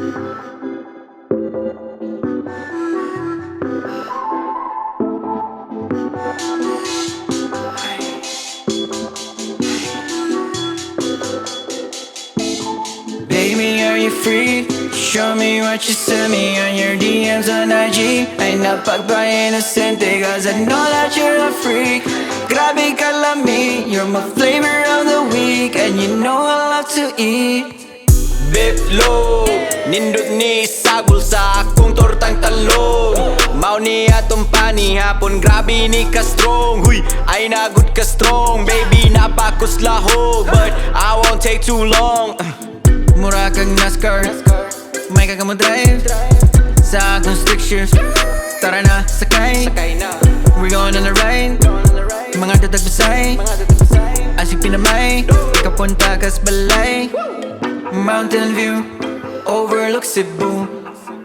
Baby, are you free? Show me what you sent me on your DMs on IG. Ay napagpa-innocente cause I know that you're a freak. Grabe ka lami, you're my flavor of the week. And you know I love to eat. Biplo, nindot ni sagol sa akong tortang talong. Mao ni atong pani hapon, grabe ni ka strong. Huy, ay nagud ka strong. Baby, napakuslahog, but I won't take too long. Mura kang NASCAR, may kagamo drive sa akong stick shift. Tara na, sakay, we're going on a ride. Mga dadagbasay, asik pinamay, ikapunta kas balay. Mountain view, overlook Cebu.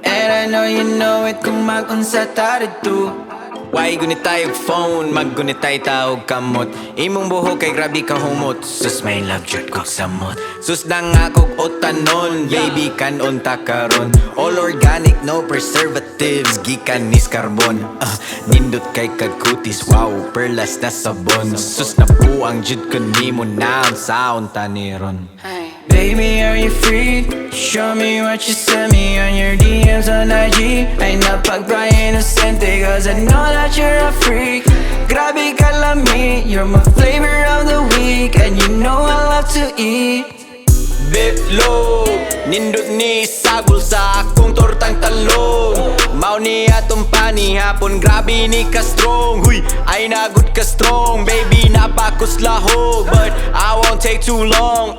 And I know you know it kung mag-unsa ta dito. Why gunit tayo phone, maggunit tayo tawag kamot. Imong buhok kay grabe ka humot. Sus may love jud kog samot. Sus na nga kog otanon, baby kanon ta karon. All organic, no preservatives, gikan nis carbon. Nindot kay kagkutis, wow, perlas na sabon. Sus na buang jud ko nimo na sound taniron. Baby, are you free? Show me what you sent me on your DMs on IG. Ay napagpa-innocente cause I know that you're a freak. Grabe ka lami, you're my flavor of the week. And you know I love to eat. Biplo, nindot ni sagol sa akong tortang talong. Mao ni atong pani hapon, grabe ni ka strong. Huy, ay nagud ka strong. Baby, napakuslahog, but I won't take too long.